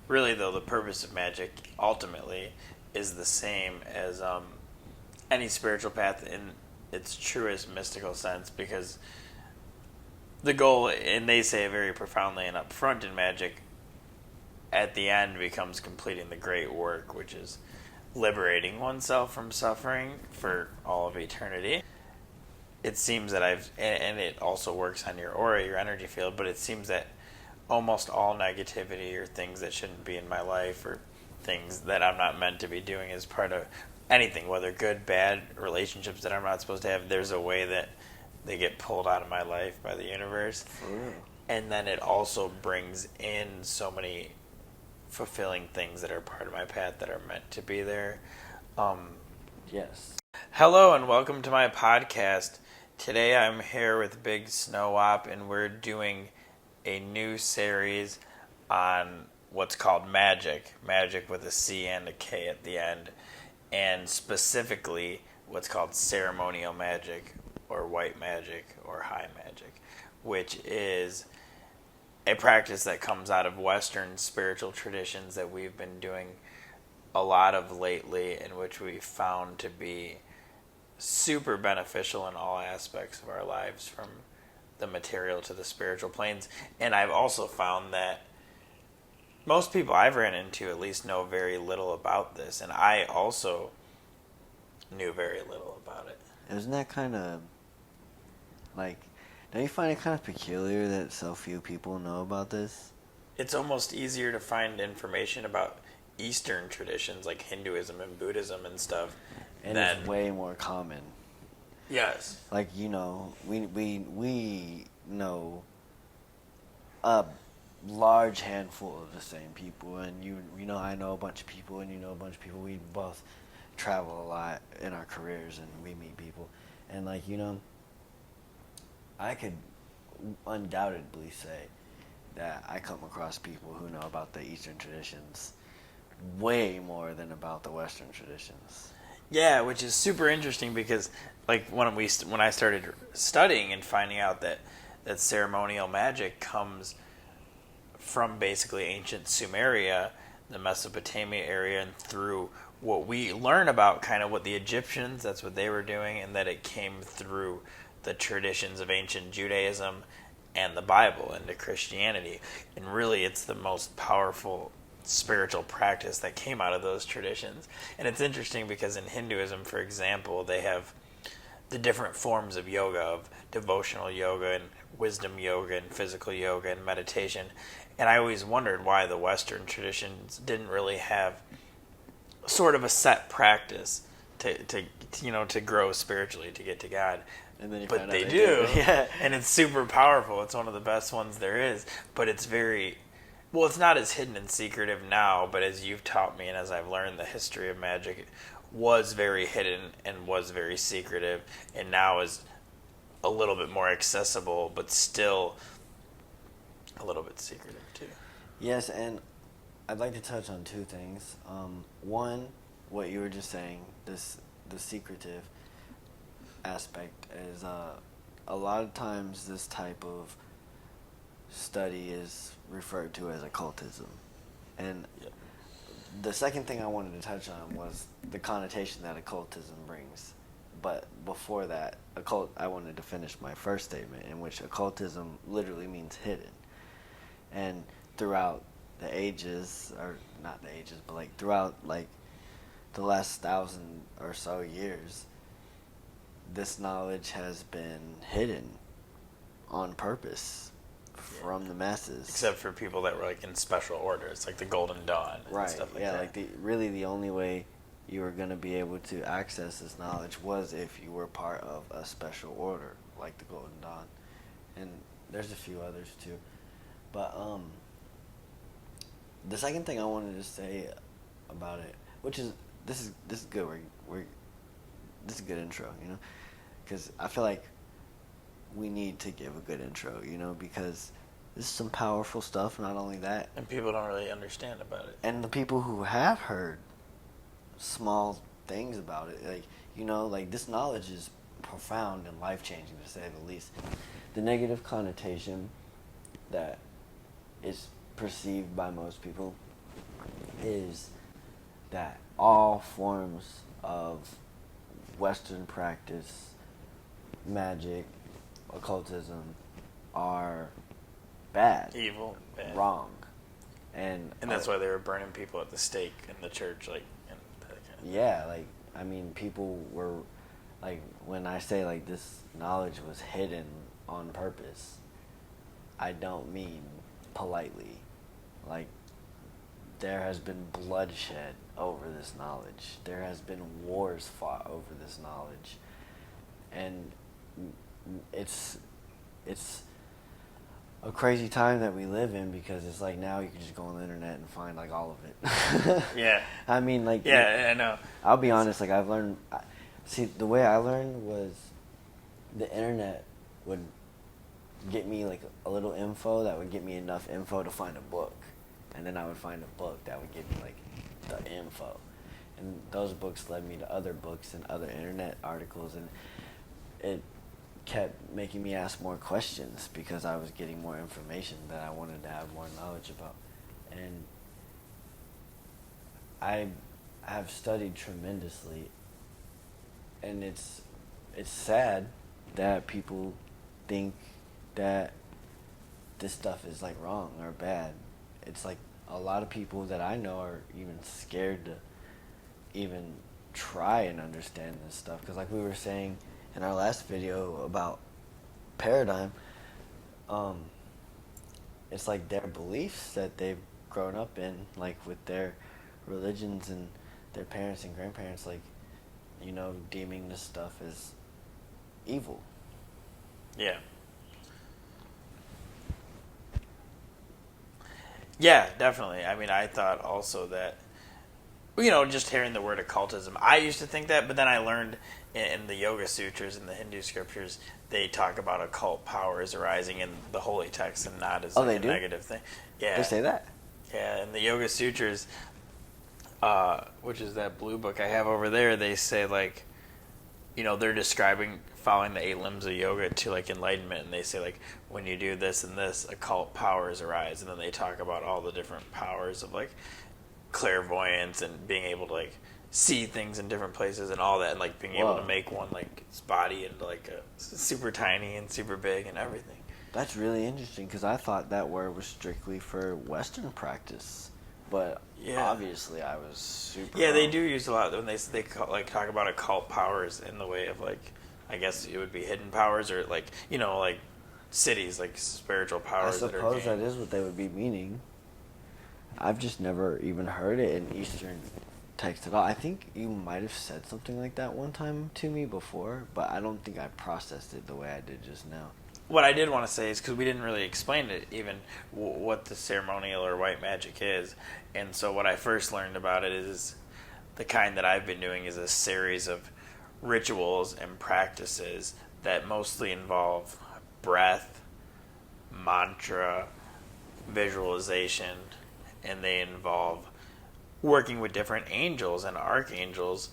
really, though, the purpose of magic ultimately is the same as any spiritual path in its truest mystical sense, because the goal, and they say it very profoundly and upfront in magic, at the end becomes completing the great work, which is liberating oneself from suffering for all of eternity. It seems that and it also works on your aura, your energy field, but it seems that almost all negativity or things that shouldn't be in my life or things that I'm not meant to be doing as part of anything, whether good, bad, relationships that I'm not supposed to have, there's a way that they get pulled out of my life by the universe. And then it also brings in so many fulfilling things that are part of my path that are meant to be there. Yes. Hello and welcome to my podcast. Today I'm here with Bigsnowap, and we're doing a new series on what's called Magick. Magic with a C and a K at the end. And specifically what's called Ceremonial Magick, or White Magic, or High Magic, which is a practice that comes out of Western spiritual traditions that we've been doing a lot of lately, in which we found to be super beneficial in all aspects of our lives, from the material to the spiritual planes. And I've also found that most people I've ran into at least know very little about this, and I also knew very little about it. Isn't that kind of like, don't you find it kind of peculiar that so few people know about this? It's almost easier to find information about Eastern traditions like Hinduism and Buddhism and stuff. And it's way more common. Yes. Like, you know, we know a large handful of the same people, and you know, I know a bunch of people, and you know a bunch of people. We both travel a lot in our careers, and we meet people, and like, you know, I could undoubtedly say that I come across people who know about the Eastern traditions way more than about the Western traditions. Yeah, which is super interesting, because like when I started studying and finding out that ceremonial magic comes from basically ancient Sumeria, the Mesopotamia area, and through what we learn about kind of what the Egyptians, that's what they were doing, and that it came through the traditions of ancient Judaism and the Bible into Christianity. And really, it's the most powerful spiritual practice that came out of those traditions. And it's interesting because in Hinduism, for example, they have the different forms of yoga, of devotional yoga and wisdom yoga and physical yoga and meditation. And I always wondered why the Western traditions didn't really have sort of a set practice to grow spiritually, to get to God. But they do. Yeah. And it's super powerful. It's one of the best ones there is. But it's very, well, it's not as hidden and secretive now, but as you've taught me and as I've learned the history of magic, it was very hidden and was very secretive, and now is a little bit more accessible, but still a little bit secretive too. Yes, and I'd like to touch on two things. One, what you were just saying, the secretive aspect is a lot of times this type of study is referred to as occultism. And the second thing I wanted to touch on was the connotation that occultism brings. But before that, I wanted to finish my first statement, in which occultism literally means hidden. And throughout the ages, or not the ages, but like throughout like the last 1,000 or so years, this knowledge has been hidden on purpose from the masses. Except for people that were like in special orders, like the Golden Dawn and stuff like that. Like the only way you were going to be able to access this knowledge was if you were part of a special order, like the Golden Dawn. And there's a few others too. But the second thing I wanted to say about it, which is this is good. This is a good intro, you know, because I feel like we need to give a good intro, you know, because this is some powerful stuff. Not only that, and people don't really understand about it. And the people who have heard small things about it, like, you know, like, this knowledge is profound and life-changing, to say the least. The negative connotation that is perceived by most people is that all forms of Western practice, magic, occultism, are bad, evil, bad. wrong, and that's why they were burning people at the stake in the church, like. And that kind of yeah, like I mean, people were like, when I say like this knowledge was hidden on purpose, I don't mean politely. Like, there has been bloodshed over this knowledge. There has been wars fought over this knowledge, and it's a crazy time that we live in, because it's like now you can just go on the internet and find like all of it. Yeah. I mean, like, yeah, I know. I'll be honest, like I've learned. See, the way I learned was the internet would get me like a little info that would get me enough info to find a book, and then I would find a book that would give me like the info, and those books led me to other books and other internet articles, and it kept making me ask more questions because I was getting more information that I wanted to have more knowledge about. And I have studied tremendously, and it's sad that people think that this stuff is like wrong or bad. It's like a lot of people that I know are even scared to even try and understand this stuff, because like we were saying in our last video about paradigm, it's like their beliefs that they've grown up in, like with their religions and their parents and grandparents, like, you know, deeming this stuff as evil. Yeah. Yeah, definitely. I mean, I thought also that, you know, just hearing the word occultism, I used to think that, but then I learned in the Yoga Sutras and the Hindu scriptures, they talk about occult powers arising in the holy texts and not as like a negative thing. Yeah. They say that? Yeah, in the Yoga Sutras, which is that blue book I have over there, they say, like, you know, they're describing following the 8 limbs of yoga to like enlightenment, and they say like when you do this and this, occult powers arise, and then they talk about all the different powers of like clairvoyance and being able to like see things in different places and all that, and like being able to make one like its body into like a super tiny and super big and everything. That's really interesting, because I thought that word was strictly for Western practice, but obviously I was super wrong. They do use a lot when they like talk about occult powers in the way of like, I guess it would be hidden powers, or like, you know, like cities, like spiritual powers. I suppose that is what they would be meaning. I've just never even heard it in Eastern text at all. I think you might have said something like that one time to me before, but I don't think I processed it the way I did just now. What I did want to say is, because we didn't really explain it even, what the ceremonial or white magic is. And so what I first learned about it is the kind that I've been doing is a series of rituals and practices that mostly involve breath, mantra, visualization, and they involve working with different angels and archangels,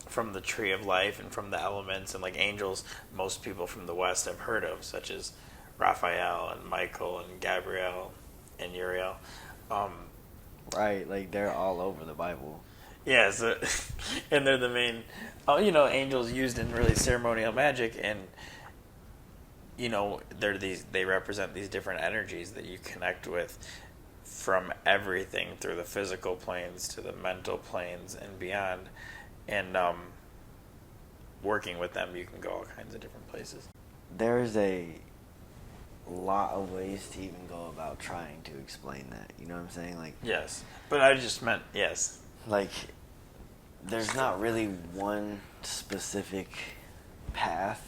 from the tree of life and from the elements, and like angels most people from the West have heard of, such as Raphael and Michael and Gabriel and Uriel. Right, like they're all over the Bible. Yeah, so, and they're the main, angels used in really ceremonial magic, and they represent these different energies that you connect with from everything through the physical planes to the mental planes and beyond. And working with them, you can go all kinds of different places. There's a lot of ways to even go about trying to explain that. You know what I'm saying? Like, yes, but I just meant yes. Like, there's not really one specific path.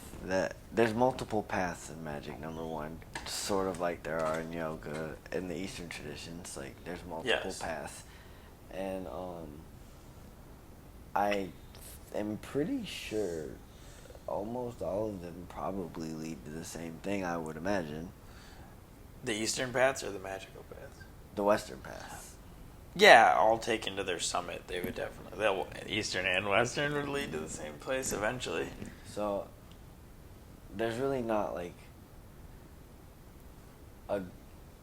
There's multiple paths in magic. Number one, sort of like there are in yoga in the Eastern traditions. Like, there's multiple paths, and I am pretty sure almost all of them probably lead to the same thing, I would imagine. The Eastern paths or the magical paths? The Western paths. Yeah, all taken to their summit. They would definitely, Eastern and Western would lead to the same place eventually. So, there's really not like a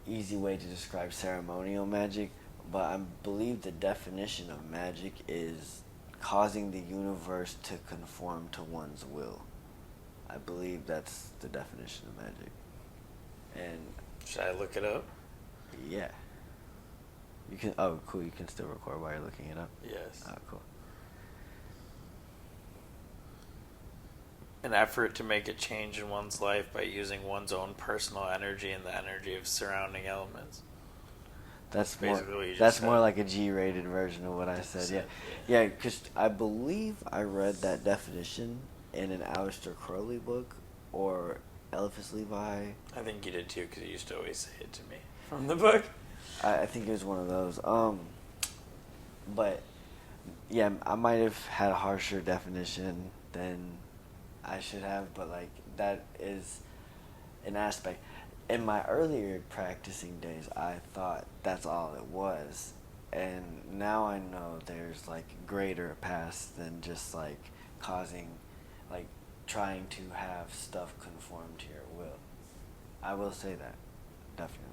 easy way to describe ceremonial magic, but I believe the definition of magic is causing the universe to conform to one's will. I believe that's the definition of magic. And should I look it up? yeah. You can. Oh, cool. You can still record while you're looking it up. Yes. Oh, cool. An effort to make a change in one's life by using one's own personal energy and the energy of surrounding elements. That's basically more. what you just That's said. more like a G-rated version of what I said. Yeah. Because I believe I read that definition in an Aleister Crowley book or Eliphas Levi. I think you did too, because you used to always say it to me from the book. I think it was one of those. But yeah, I might have had a harsher definition than I should have, but like that is an aspect. In my earlier practicing days, I thought that's all it was, and now I know there's like greater paths than just like causing, like trying to have stuff conform to your will. I will say that, definitely.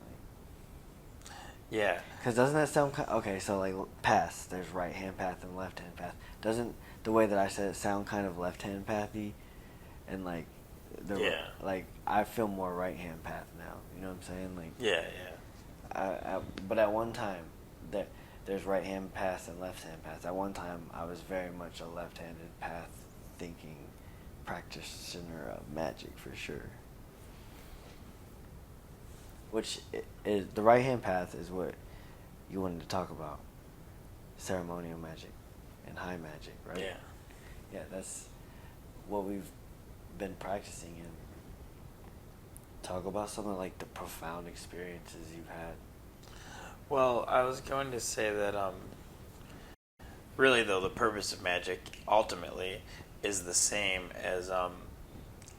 Yeah. Because doesn't that sound okay? So like paths, there's right hand path and left hand path. Doesn't the way that I said it sound kind of left hand pathy, and like like I feel more right hand path now. You know what I'm saying? Like yeah. but at one time there's right hand paths and left hand paths. At one time I was very much a left handed path thinking practitioner of magic for sure. Which is the right hand path is what you wanted to talk about. Ceremonial magic and high magic, right? Yeah. Yeah, that's what we've been practicing in. Talk about some of like the profound experiences you've had. Well, I was going to say that really though the purpose of magic ultimately is the same as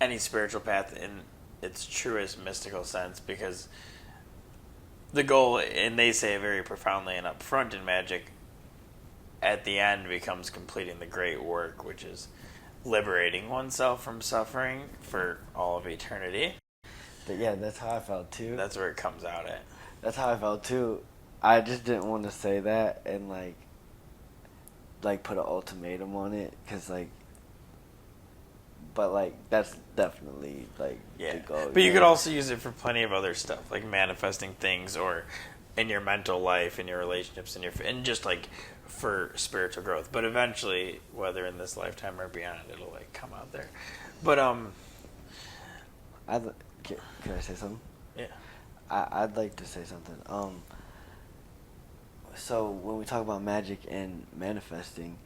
any spiritual path in its truest mystical sense, because the goal, and they say it very profoundly and upfront in magic, at the end becomes completing the great work, which is liberating oneself from suffering for all of eternity. But yeah, that's how I felt too. That's where it comes out at. That's how I felt too. I just didn't want to say that and like put an ultimatum on it, because like, but like that's definitely like the goal. But you could also use it for plenty of other stuff, like manifesting things, or in your mental life, in your relationships, and just like for spiritual growth. But eventually, whether in this lifetime or beyond, it'll like come out there. But can I say something? Yeah. I'd like to say something. So when we talk about magic and manifesting,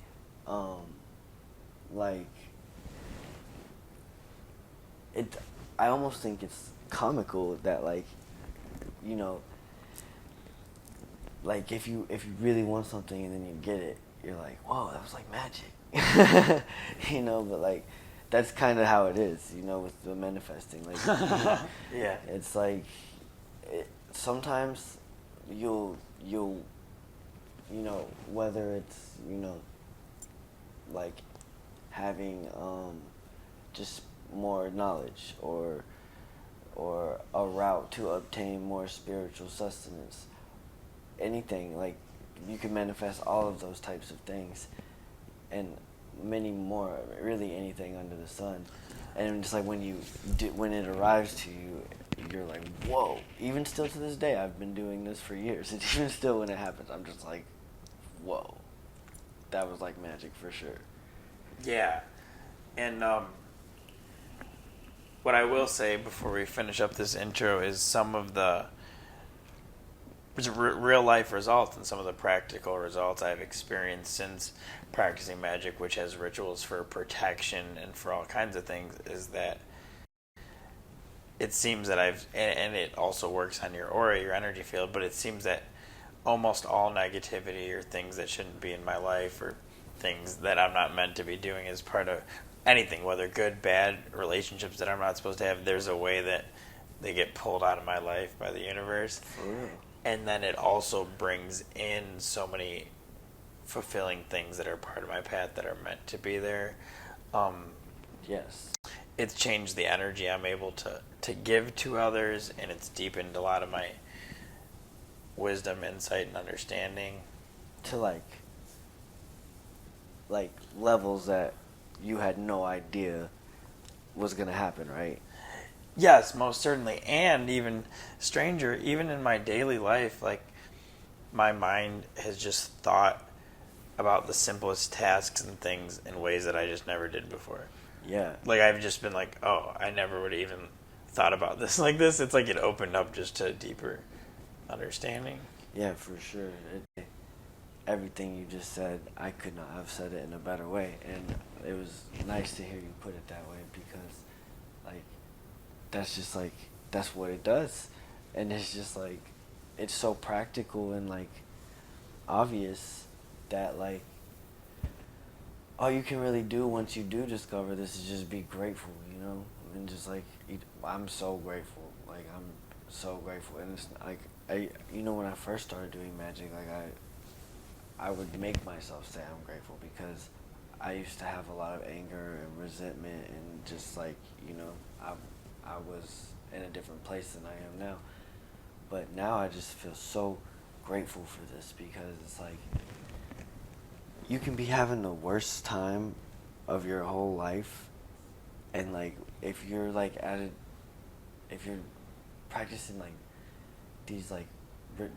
like I almost think it's comical that like, you know, like if you really want something and then you get it, you're like, whoa, that was like magic. You know, but like that's kind of how it is, you know, with the manifesting. Like, yeah, it's like sometimes you'll you know, whether it's, you know, like having just more knowledge or a route to obtain more spiritual sustenance, anything, like you can manifest all of those types of things and many more, really anything under the sun. And just like when it arrives to you, you're like, whoa. Even still to this day, I've been doing this for years, and even still when it happens, I'm just like, whoa, that was like magic for sure. Yeah. And what I will say before we finish up this intro is some of the real life results and some of the practical results I've experienced since practicing magic, which has rituals for protection and for all kinds of things, is that it seems that and it also works on your aura, your energy field, but it seems that almost all negativity or things that shouldn't be in my life or things that I'm not meant to be doing as part of anything, whether good, bad, relationships that I'm not supposed to have, there's a way that they get pulled out of my life by the universe. Ooh. And then it also brings in so many fulfilling things that are part of my path that are meant to be there. Yes. It's changed the energy I'm able to give to others, and it's deepened a lot of my wisdom, insight, and understanding. To like levels that you had no idea was gonna happen, right? Yes, most certainly. And even stranger, even in my daily life, like my mind has just thought about the simplest tasks and things in ways that I just never did before. Yeah. Like I've just been like, oh, I never would have even thought about this like this. It's like it opened up just to a deeper understanding. Yeah, for sure. Everything you just said, I could not have said it in a better way, and it was nice to hear you put it that way, because like that's just like that's what it does, and it's just like it's so practical and like obvious that like all you can really do once you do discover this is just be grateful, you know, and just like I'm so grateful, like I'm so grateful, and it's like when I first started doing magic, like I would make myself say I'm grateful, because I used to have a lot of anger and resentment, and just like, I was in a different place than I am now. But now I just feel so grateful for this, because it's like you can be having the worst time of your whole life, and like if you're practicing like these like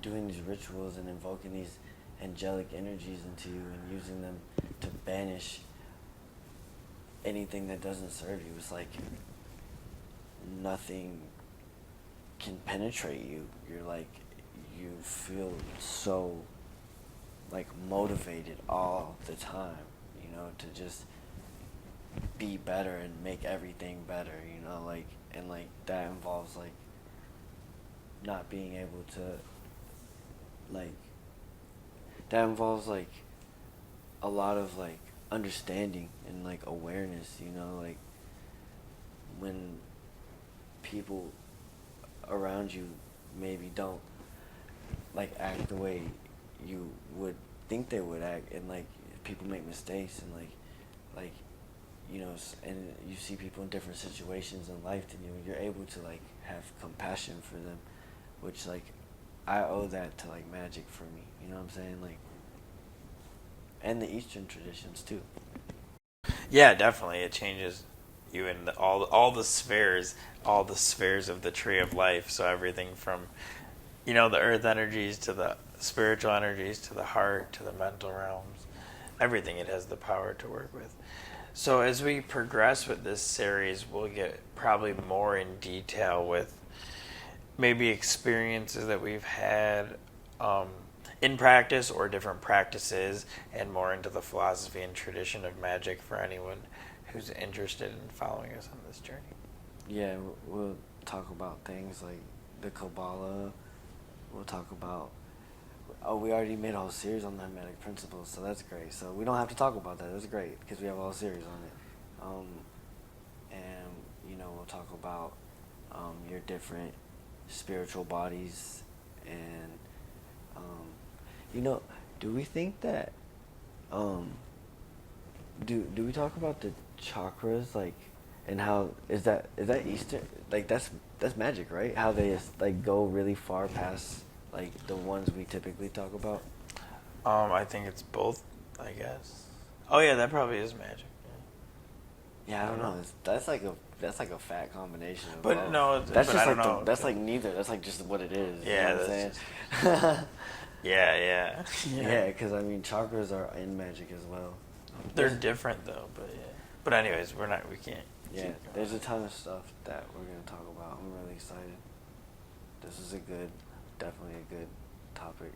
doing these rituals and invoking these angelic energies into you and using them to banish anything that doesn't serve you, it's like nothing can penetrate you. You're like, you feel so like motivated all the time, to just be better and make everything better, like, and like that involves like not being able to like that involves like a lot of like understanding and like awareness, like when people around you maybe don't like act the way you would think they would act, and like people make mistakes, and like and you see people in different situations in life, and you're able to like have compassion for them, which like I owe that to like magic for me, you know what I'm saying, like, and the Eastern traditions too. Yeah, definitely. It changes you in all the spheres, of the tree of life. So everything from, the earth energies to the spiritual energies to the heart to the mental realms, everything it has the power to work with. So as we progress with this series, we'll get probably more in detail with maybe experiences that we've had in practice or different practices, and more into the philosophy and tradition of magic for anyone who's interested in following us on this journey. Yeah, we'll talk about things like the Kabbalah. We'll talk about, we already made a whole series on the Hermetic principles, so that's great. So we don't have to talk about that. That's great, because we have a whole series on it. And we'll talk about your different spiritual bodies, and do we think that do we talk about the chakras, like, and how is that Eastern, like that's magic, right? How they like go really far past like the ones we typically talk about. I think it's both, I guess. Oh yeah, that probably is magic. Yeah, I don't know. That's like a fat combination of but both. No, that's but just I like don't know. That's like neither. That's like just what it is. Yeah, you know what I'm saying? Yeah. Yeah, because I mean chakras are in magic as well. They're different though, but yeah. But anyways, we can't. Yeah, there's a ton of stuff that we're gonna talk about. I'm really excited. This is definitely a good topic.